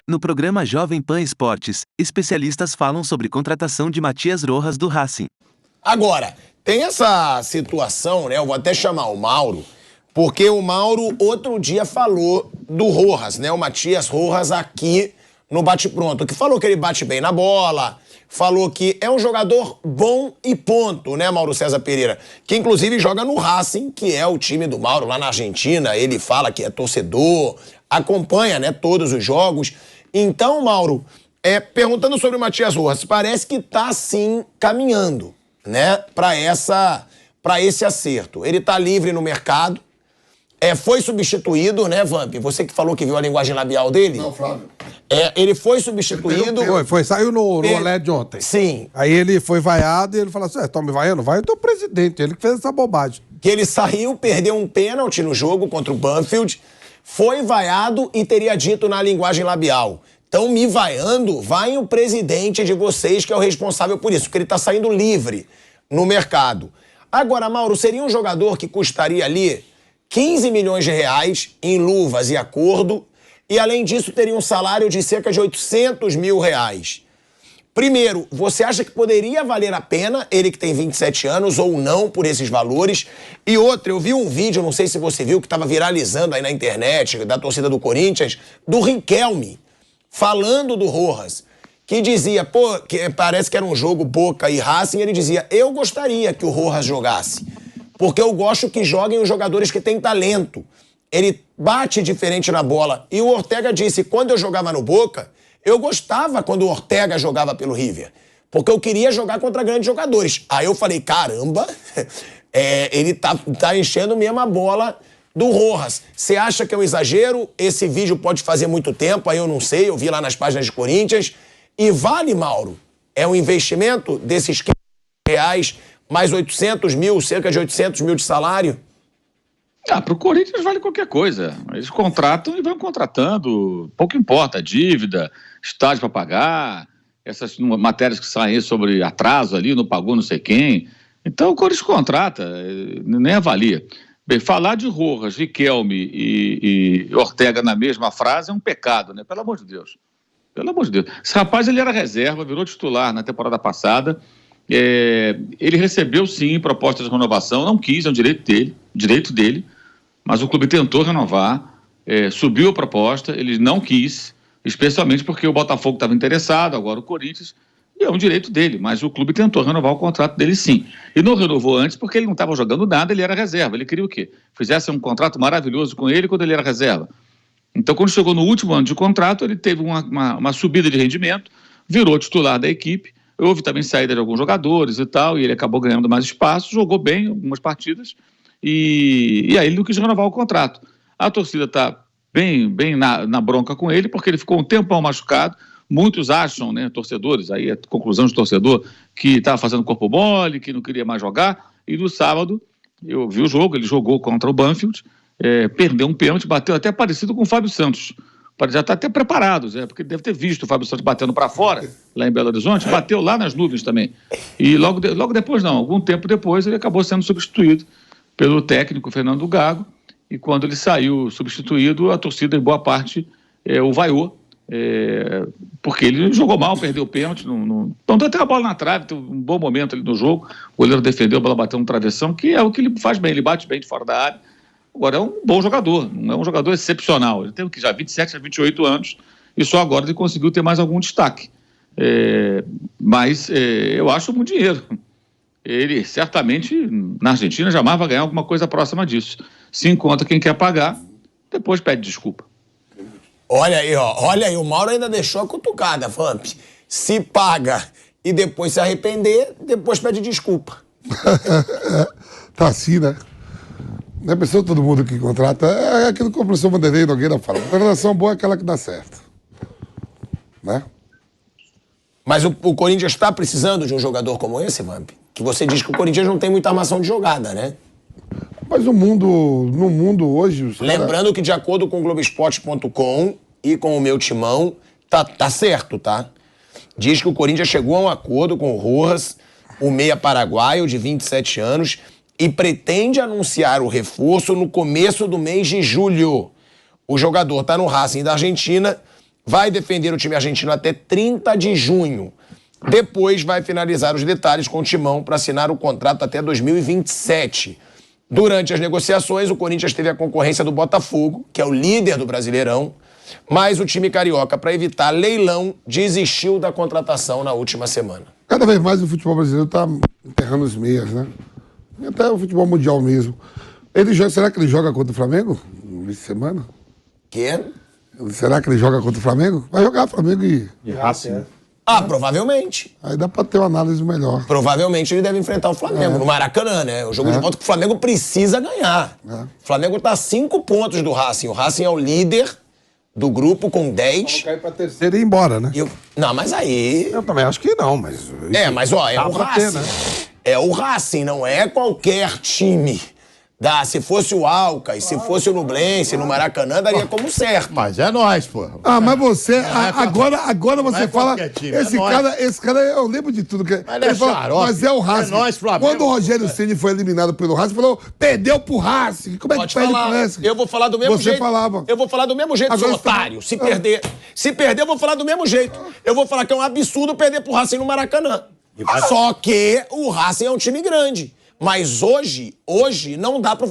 No programa Jovem Pan Esportes, especialistas falam sobre contratação de Matias Rojas do Racing. Agora, tem essa situação, né? Eu vou até chamar o Mauro, porque o Mauro outro dia falou do Rojas, né? O Matias Rojas aqui no Bate-Pronto, que falou que ele bate bem na bola, falou que é um jogador bom e ponto, né, Mauro César Pereira? Que inclusive joga no Racing, que é o time do Mauro lá na Argentina. Ele fala que é torcedor, acompanha, né, todos os jogos. Então, Mauro, perguntando sobre o Matias Rojas, parece que tá sim caminhando, né, para esse acerto. Ele tá livre no mercado. Foi substituído, né, Vamp? Você que falou que viu a linguagem labial dele? Não, Flávio. Ele foi substituído. Saiu no OLED ontem. Sim. Aí ele foi vaiado e ele falou assim: tá me vaiando? Vai o teu presidente, ele que fez essa bobagem. Que ele saiu, perdeu um pênalti no jogo contra o Banfield, foi vaiado e teria dito na linguagem labial: estão me vaiando, vai o presidente de vocês que é o responsável por isso, porque ele tá saindo livre no mercado. Agora, Mauro, seria um jogador que custaria ali 15 milhões de reais em luvas e acordo, e além disso teria um salário de cerca de 800 mil reais. Primeiro, você acha que poderia valer a pena ele que tem 27 anos ou não por esses valores? E outra, eu vi um vídeo, não sei se você viu, que estava viralizando aí na internet, da torcida do Corinthians, do Riquelme, falando do Rojas, que dizia, que parece que era um jogo Boca e Racing, ele dizia: eu gostaria que o Rojas jogasse, porque eu gosto que joguem os jogadores que têm talento. Ele bate diferente na bola. E o Ortega disse: quando eu jogava no Boca, eu gostava quando o Ortega jogava pelo River, porque eu queria jogar contra grandes jogadores. Aí eu falei: caramba, ele tá enchendo mesmo a bola do Rojas. Você acha que é um exagero? Esse vídeo pode fazer muito tempo, aí eu não sei, eu vi lá nas páginas de Corinthians. E vale, Mauro, é um investimento desses 15 reais mais 800 mil, cerca de 800 mil de salário? Para o Corinthians vale qualquer coisa. Eles contratam e vão contratando. Pouco importa, dívida, estádio para pagar, essas matérias que saem sobre atraso ali, não pagou não sei quem. Então o Corinthians contrata, nem avalia. Bem, falar de Rojas, Riquelme e Ortega na mesma frase é um pecado, né? Pelo amor de Deus. Pelo amor de Deus. Esse rapaz, ele era reserva, virou titular na temporada passada. Ele recebeu, sim, propostas de renovação, não quis, é um direito dele, mas o clube tentou renovar, subiu a proposta, ele não quis, especialmente porque o Botafogo estava interessado, agora o Corinthians, e é um direito dele, mas o clube tentou renovar o contrato dele, sim. E não renovou antes porque ele não estava jogando nada, ele era reserva. Ele queria o quê? Fizesse um contrato maravilhoso com ele quando ele era reserva. Então, quando chegou no último ano de contrato, ele teve uma subida de rendimento, virou titular da equipe, houve também saída de alguns jogadores e tal, e ele acabou ganhando mais espaço, jogou bem algumas partidas, e aí ele não quis renovar o contrato. A torcida está bem na bronca com ele, porque ele ficou um tempão machucado. Muitos acham, né, torcedores, aí a conclusão de torcedor, que estava fazendo corpo mole, que não queria mais jogar, e no sábado eu vi o jogo, ele jogou contra o Banfield, perdeu um pênalti, bateu até parecido com o Fábio Santos. Já está até preparado, porque deve ter visto o Fábio Santos batendo para fora, lá em Belo Horizonte, bateu lá nas nuvens também. E logo depois, algum tempo depois, ele acabou sendo substituído pelo técnico Fernando Gago, e quando ele saiu substituído, a torcida, em boa parte, o vaiou, porque ele jogou mal, perdeu o pênalti, então deu até a bola na trave, teve um bom momento ali no jogo, o goleiro defendeu, a bola bateu no travessão, que é o que ele faz bem, ele bate bem de fora da área. Agora, é um bom jogador, não é um jogador excepcional. Ele tem já 27 a 28 anos e só agora ele conseguiu ter mais algum destaque. Mas eu acho muito dinheiro. Ele, certamente, na Argentina, jamais vai ganhar alguma coisa próxima disso. Se encontra quem quer pagar, depois pede desculpa. Olha aí, o Mauro ainda deixou a cutucada, Vamp. Se paga e depois se arrepender, depois pede desculpa. Tá assim, né? Não é pessoa todo mundo que contrata. É aquilo que o professor Vanderlei Nogueira fala. A relação boa é aquela que dá certo. Né? Mas o Corinthians está precisando de um jogador como esse, Vamp? Que você diz que o Corinthians não tem muita armação de jogada, né? Mas no mundo hoje... Lembrando que, de acordo com o Globoesporte.com e com o meu timão, tá certo, tá? Diz que o Corinthians chegou a um acordo com o Rojas, o meia paraguaio de 27 anos, e pretende anunciar o reforço no começo do mês de julho. O jogador está no Racing da Argentina, vai defender o time argentino até 30 de junho. Depois vai finalizar os detalhes com o Timão para assinar o contrato até 2027. Durante as negociações, o Corinthians teve a concorrência do Botafogo, que é o líder do Brasileirão, mas o time carioca, para evitar leilão, desistiu da contratação na última semana. Cada vez mais o futebol brasileiro está enterrando os meias, né? E até o futebol mundial mesmo. Será que ele joga contra o Flamengo? No semana? Que? Será que ele joga contra o Flamengo? Vai jogar Flamengo e Racing. Ah, provavelmente. aí dá pra ter uma análise melhor. Provavelmente ele deve enfrentar o Flamengo no Maracanã, né? O jogo de volta que o Flamengo precisa ganhar. O Flamengo tá a 5 pontos do Racing. O Racing é o líder do grupo com 10. Cair pra terceira e ir embora, né? Não, mas aí... Eu também acho que não, mas... Mas ó, é o Racing. É o Racing, não é qualquer time. Se fosse o Alca e se fosse o Nublense no Maracanã, daria como certo. Mas é nós, pô. Ah, mas você, agora você é fala, qualquer time, esse cara, eu lembro de tudo. Mas ele é xarope. Mas é o Racing. É nós, Flamengo. Quando o Rogério Ceni foi eliminado pelo Racing, falou, perdeu pro Racing. Como é Pode que perde falar. pro Racing? Eu vou falar do mesmo Você jeito. falava. Eu vou falar do mesmo jeito, Agora seu você tá- otário. Se perder, eu vou falar do mesmo jeito. Eu vou falar que é um absurdo perder pro Racing no Maracanã. Só que o Racing é um time grande. Mas hoje não dá pra...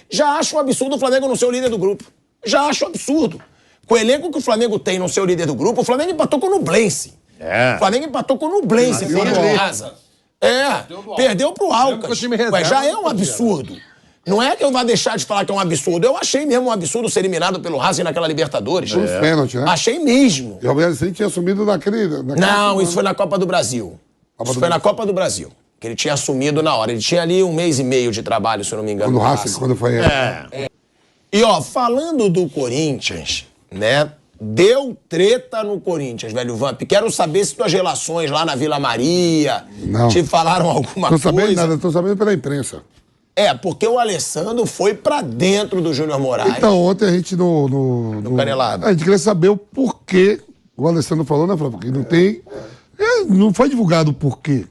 já acho um absurdo o Flamengo não ser o líder do grupo. Já acho um absurdo. Com o elenco que o Flamengo tem não ser o líder do grupo, o Flamengo empatou com o Nublense. O Flamengo empatou com o Nublense fora de casa. Perdeu pro Alcas. Já é um absurdo. Não é que eu vá deixar de falar que é um absurdo. Eu achei mesmo um absurdo ser eliminado pelo Racing naquela Libertadores. Os pênaltis, né? Achei mesmo. E o Rogério Ceni tinha assumido Não, isso foi na Copa do Brasil. Isso foi na Copa do Brasil. Que ele tinha assumido na hora. Ele tinha ali 1 mês e meio de trabalho, se eu não me engano. Quando o Racing, quando foi... E falando do Corinthians, né? Deu treta no Corinthians, velho Vamp. Quero saber se tuas relações lá na Vila Maria Não. te falaram alguma Tô sabendo coisa. nada, tô sabendo pela imprensa. Porque o Alessandro foi pra dentro do Júnior Moraes. Então, ontem a gente no Canelado. A gente queria saber o porquê. O Alessandro falou, né, Flávio? Porque não tem... não foi divulgado o porquê.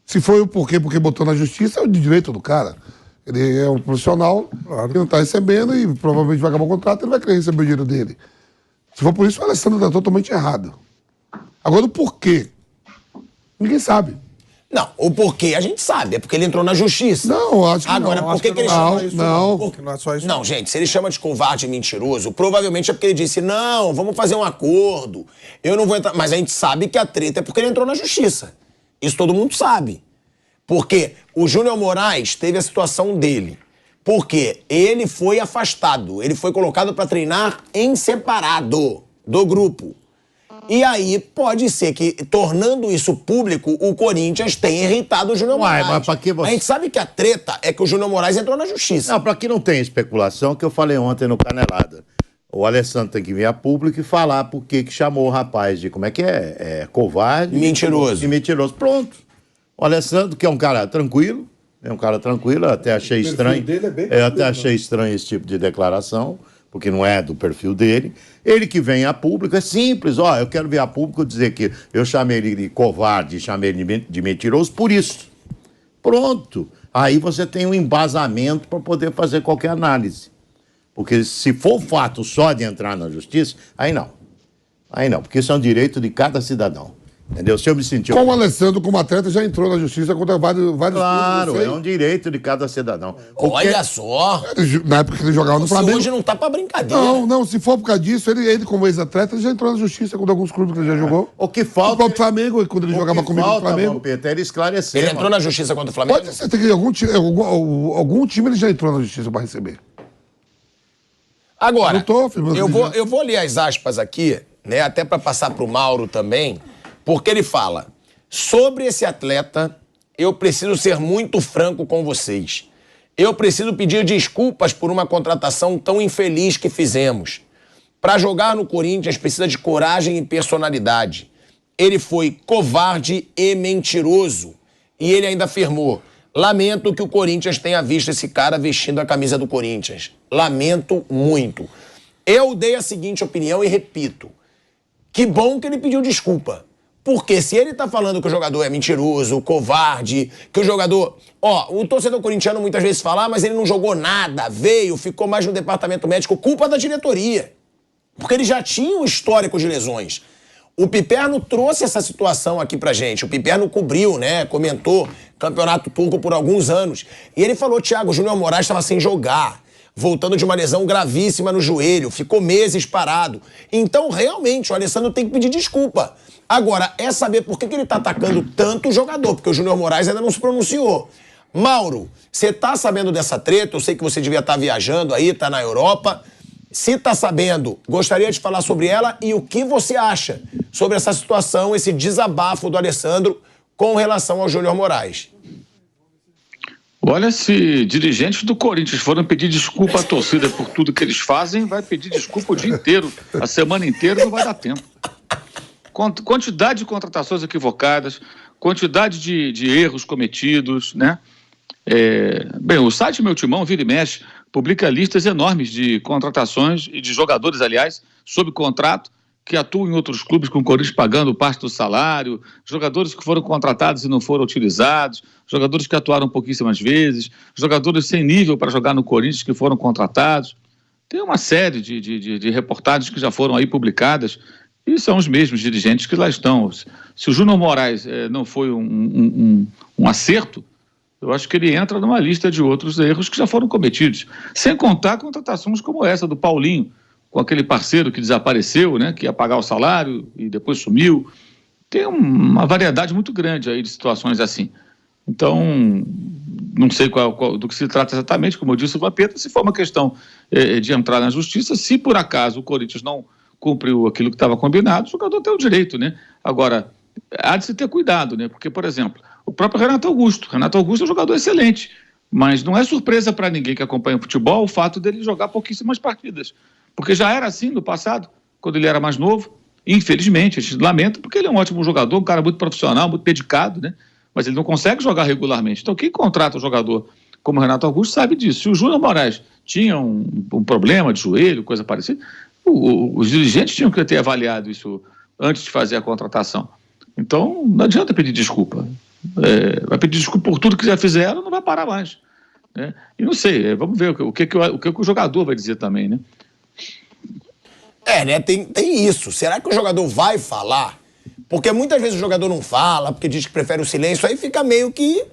Se foi o porquê, porque botou na justiça, é o direito do cara. Ele é um profissional que não está recebendo e provavelmente vai acabar o contrato, ele vai querer receber o dinheiro dele. Se for por isso, o Alessandro está totalmente errado. Agora, o porquê? Ninguém sabe. Não, o porquê a gente sabe, é porque ele entrou na justiça. Não, acho que Agora, não. por que ele chama isso? Não. Não é só isso. Não, gente, se ele chama de covarde e mentiroso, provavelmente é porque ele disse, não, vamos fazer um acordo, eu não vou entrar... Mas a gente sabe que a treta é porque ele entrou na justiça. Isso todo mundo sabe. Porque o Júnior Moraes teve a situação dele. Porque ele foi afastado, ele foi colocado para treinar em separado do grupo. E aí pode ser que, tornando isso público, o Corinthians tenha irritado o Júnior Moraes. Mas pra que você... A gente sabe que a treta é que o Júnior Moraes entrou na justiça. Não, pra que não tem especulação, que eu falei ontem no Canelada. O Alessandro tem que vir a público e falar por que chamou o rapaz de, como é que é? Covarde. Mentiroso. E mentiroso. Pronto. O Alessandro, que é um cara tranquilo, eu até achei estranho. dele é bem Eu até achei estranho esse tipo de declaração, porque não é do perfil dele. Ele que vem a público, é simples, eu quero vir a público dizer que eu chamei ele de covarde, chamei ele de mentiroso por isso. Pronto. Aí você tem um embasamento para poder fazer qualquer análise. Porque se for fato só de entrar na justiça, aí não. Aí não, porque isso é um direito de cada cidadão. Entendeu? Se eu me sentir... Como o Alessandro, como atleta, já entrou na justiça contra vários Claro, clubes, é um direito de cada cidadão. Olha só. Na época que ele jogava no Se Flamengo. hoje não tá pra brincadeira. Não, se for por causa disso, ele como ex-atleta, ele já entrou na justiça contra alguns clubes que ele já jogou. O que O falta... próprio Flamengo, quando ele jogava comigo no Flamengo. Vampeta, era esclarecer. Ele entrou na justiça contra o Flamengo? Pode ser que algum time ele já entrou na justiça para receber. Agora, Não tô afirmando eu que vou, já. eu vou ler as aspas aqui, né, até para passar pro Mauro também, porque ele fala: sobre esse atleta, eu preciso ser muito franco com vocês. Eu preciso pedir desculpas por uma contratação tão infeliz que fizemos. Para jogar no Corinthians precisa de coragem e personalidade. Ele foi covarde e mentiroso. E ele ainda afirmou: lamento que o Corinthians tenha visto esse cara vestindo a camisa do Corinthians. Lamento muito. Eu dei a seguinte opinião e repito: que bom que ele pediu desculpa. Porque se ele tá falando que o jogador é mentiroso, covarde, que o jogador... o torcedor corintiano muitas vezes fala, mas ele não jogou nada, veio, ficou mais no departamento médico, culpa da diretoria. Porque ele já tinha um histórico de lesões. O Piperno trouxe essa situação aqui pra gente. O Piperno cobriu, né? Comentou campeonato turco por alguns anos. E ele falou, Thiago, o Júnior Moraes estava sem jogar, voltando de uma lesão gravíssima no joelho, ficou meses parado. Então, realmente, o Alessandro tem que pedir desculpa. Agora, é saber por que ele tá atacando tanto o jogador, porque o Júnior Moraes ainda não se pronunciou. Mauro, você tá sabendo dessa treta? Eu sei que você devia estar viajando aí, tá na Europa. Se tá sabendo, gostaria de falar sobre ela e o que você acha sobre essa situação, esse desabafo do Alessandro com relação ao Júnior Moraes. Olha, se dirigentes do Corinthians foram pedir desculpa à torcida por tudo que eles fazem, vai pedir desculpa o dia inteiro, a semana inteira, não vai dar tempo. Quantidade de contratações equivocadas, quantidade de erros cometidos, né? Bem, o site Meu Timão, vira e mexe, publica listas enormes de contratações e de jogadores, aliás, sob contrato, que atuam em outros clubes com o Corinthians pagando parte do salário, jogadores que foram contratados e não foram utilizados, jogadores que atuaram pouquíssimas vezes, jogadores sem nível para jogar no Corinthians que foram contratados. Tem uma série de reportagens que já foram aí publicadas e são os mesmos dirigentes que lá estão. Se o Júnior Moraes não foi um acerto, eu acho que ele entra numa lista de outros erros que já foram cometidos. Sem contar contratações como essa do Paulinho, com aquele parceiro que desapareceu, né, que ia pagar o salário e depois sumiu. Tem uma variedade muito grande aí de situações assim. Então, não sei do que se trata exatamente, como eu disse o Vampeta, se for uma questão de entrar na justiça, se por acaso o Corinthians não cumpriu aquilo que estava combinado, o jogador tem o direito, né? Agora, há de se ter cuidado, né? Porque, por exemplo, o próprio Renato Augusto é um jogador excelente, mas não é surpresa para ninguém que acompanha o futebol o fato dele jogar pouquíssimas partidas, porque já era assim no passado, quando ele era mais novo. Infelizmente, a gente lamenta, porque ele é um ótimo jogador, um cara muito profissional, muito dedicado, né? Mas ele não consegue jogar regularmente. Então, quem contrata um jogador como o Renato Augusto sabe disso. Se o Júnior Moraes tinha um problema de joelho, coisa parecida, os dirigentes tinham que ter avaliado isso antes de fazer a contratação. Então, não adianta pedir desculpa. Vai pedir desculpa por tudo que já fizeram, não vai parar mais, né? E não sei, vamos ver o que o jogador vai dizer também, né? Né? Tem isso. Será que o jogador vai falar? Porque muitas vezes o jogador não fala, porque diz que prefere o silêncio, aí fica meio que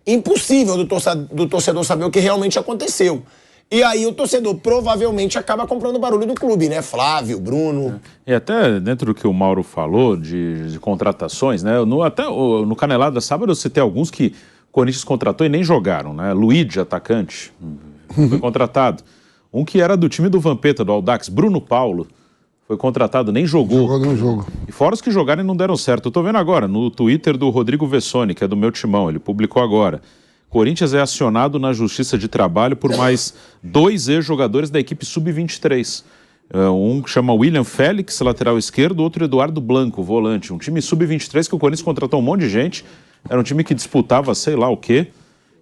impossível do torcedor saber o que realmente aconteceu. E aí o torcedor provavelmente acaba comprando o barulho do clube, né? Flávio, Bruno. E até dentro do que o Mauro falou de contratações, né? No Canelada Sábado eu citei alguns que o Corinthians contratou e nem jogaram, né? Luigi, atacante, foi contratado. Um que era do time do Vampeta, do Audax, Bruno Paulo, foi contratado, nem jogou. Jogou no jogo. E fora os que jogaram e não deram certo. Eu tô vendo agora, no Twitter do Rodrigo Vessoni, que é do Meu Timão, ele publicou agora. Corinthians é acionado na Justiça de Trabalho por mais 2 ex-jogadores da equipe Sub-23. Um que chama William Félix, lateral esquerdo, outro Eduardo Blanco, volante. Um time Sub-23 que o Corinthians contratou um monte de gente. Era um time que disputava sei lá o quê,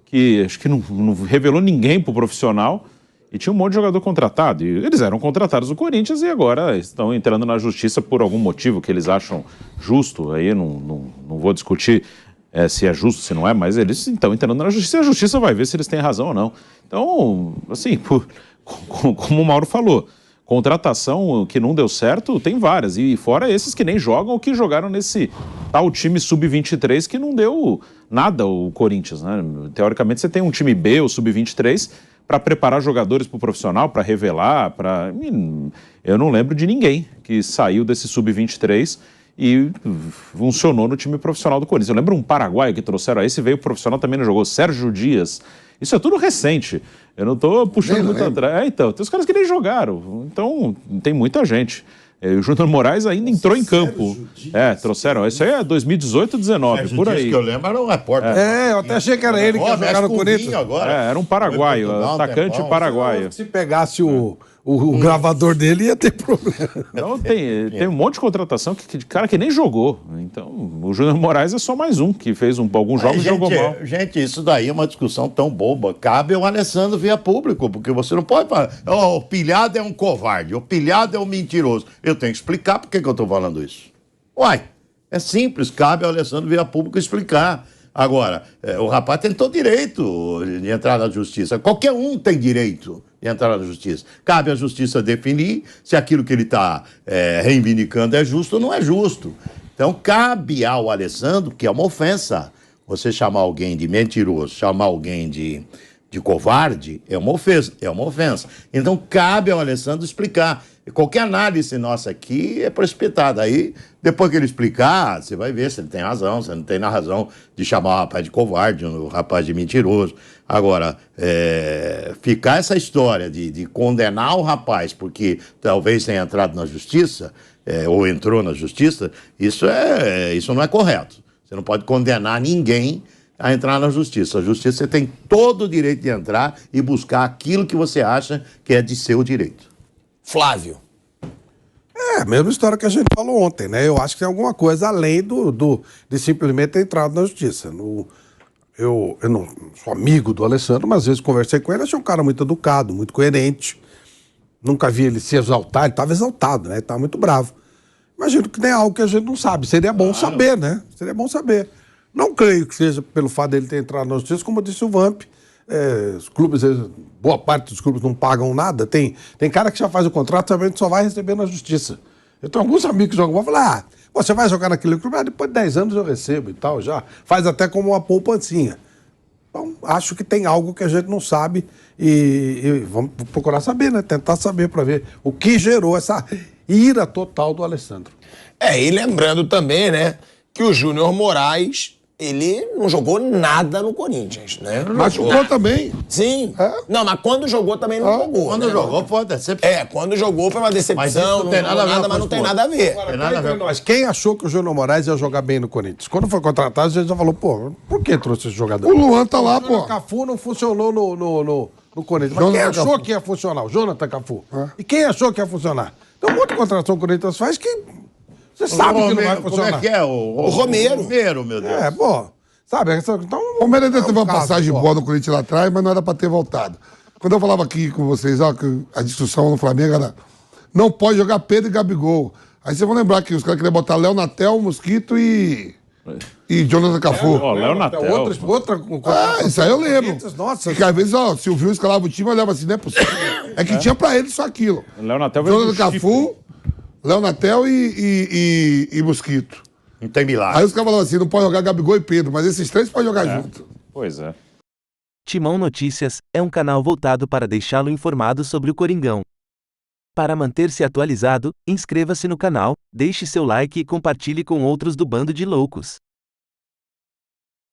que acho que não revelou ninguém pro profissional. E tinha um monte de jogador contratado. E eles eram contratados do Corinthians e agora estão entrando na Justiça por algum motivo que eles acham justo. Aí não vou discutir se é justo, se não é, mas eles estão entrando na Justiça e a Justiça vai ver se eles têm razão ou não. Então, assim, como o Mauro falou, contratação que não deu certo, tem várias. E fora esses que nem jogam ou que jogaram nesse tal time Sub-23 que não deu nada o Corinthians, né? Teoricamente você tem um time B ou Sub-23 para preparar jogadores para o profissional, para revelar, eu não lembro de ninguém que saiu desse Sub-23 e funcionou no time profissional do Corinthians. Eu lembro um paraguaio que trouxeram aí, esse veio profissional também não jogou, Sérgio Dias. Isso é tudo recente, eu não estou puxando muito atrás. Então, tem os caras que nem jogaram, então tem muita gente. O Júnior Moraes ainda entrou em campo. Trouxeram. Isso aí é 2018, 19, por aí. Que eu lembro era um repórter. Eu até achei que era ele que ia jogar no Corinthians. Era um paraguaio, atacante paraguaio. Se pegasse o gravador dele, ia ter problema. Então tem um monte de contratação de cara que nem jogou. Então, o Júnior Moraes é só mais um, que fez alguns jogos e jogou mal. Gente, isso daí é uma discussão tão boba. Cabe ao Alessandro via público, porque você não pode falar, o pilhado é um covarde, o pilhado é um mentiroso. Eu tenho que explicar por que eu estou falando isso. Uai, É simples, cabe ao Alessandro vir a público explicar. Agora, o rapaz tem todo direito de entrar na justiça. Qualquer um tem direito de entrar na justiça. Cabe à justiça definir se aquilo que ele está reivindicando é justo ou não é justo. Então, cabe ao Alessandro, que é uma ofensa, você chamar alguém de mentiroso, chamar alguém de covarde, é uma ofensa. Então, cabe ao Alessandro explicar. Qualquer análise nossa aqui é precipitada. Aí, depois que ele explicar, você vai ver se ele tem razão, se ele não tem razão de chamar o rapaz de covarde, o rapaz de mentiroso. Agora, ficar essa história de condenar o rapaz porque talvez tenha entrado na justiça, ou entrou na justiça, isso não é correto. Você não pode condenar ninguém a entrar na justiça. A justiça você tem todo o direito de entrar e buscar aquilo que você acha que é de seu direito. Flávio. É a mesma história que a gente falou ontem, né? Eu acho que tem alguma coisa além de simplesmente ter entrado na justiça. Eu não sou amigo do Alessandro, mas às vezes conversei com ele, achei um cara muito educado, muito coerente. Nunca vi ele se exaltar, ele estava exaltado, né? Ele estava muito bravo. Imagino que tem algo que a gente não sabe. Seria bom saber, né? Seria bom saber. Não creio que seja pelo fato dele ter entrado na justiça, como disse o Vamp. Os clubes, boa parte dos clubes não pagam nada. Tem cara que já faz o contrato sabendo que só vai receber na justiça. Eu tenho alguns amigos que jogam, vão falar, você vai jogar naquele clube? Depois de 10 anos eu recebo e tal, já. Faz até como uma poupancinha. Então, acho que tem algo que a gente não sabe e vamos procurar saber, né? Tentar saber para ver o que gerou essa ira total do Alessandro. E lembrando também, né, que o Júnior Moraes, ele não jogou nada no Corinthians, né? Mas jogou também. Sim. Não, mas quando jogou também não jogou. Quando jogou foi uma decepção. Quando jogou foi uma decepção. Mas isso não tem nada a ver, mas não tem nada a ver. Tem nada a ver. Mas quem achou que o Júnior Moraes ia jogar bem no Corinthians? Quando foi contratado, a gente já falou, pô, por que trouxe esse jogador? O Luan tá lá, O pô. Cafu não funcionou no Corinthians. Mas quem achou que ia funcionar? O Jonathan Cafu. E quem achou que ia funcionar? Tem um monte de contratação que o Corinthians faz que você sabe que não vai funcionar. Como é que é? O Romero. Romero, meu Deus. Pô. Sabe? Então, O Palmeiras teve uma caso, passagem pô. boa no Corinthians lá atrás, mas não era pra ter voltado. Quando eu falava aqui com vocês, que a discussão no Flamengo era não pode jogar Pedro e Gabigol. Aí vocês vão lembrar que os caras queriam botar Léo Natel, Mosquito e Jonathan Cafu. Léo Natel. Outra Isso aí eu lembro. Nossa. Porque às vezes, se o Silvio escalava o time, eu olhava assim, não é possível. É que tinha pra ele só aquilo. Léo Natel veio Jonathan do Cafu, Léo Natel e Mosquito. Não tem milagre. Aí os caras falavam assim, não pode jogar Gabigol e Pedro, mas esses três podem jogar junto. Pois é. Timão Notícias é um canal voltado para deixá-lo informado sobre o Coringão. Para manter-se atualizado, inscreva-se no canal, deixe seu like e compartilhe com outros do Bando de Loucos.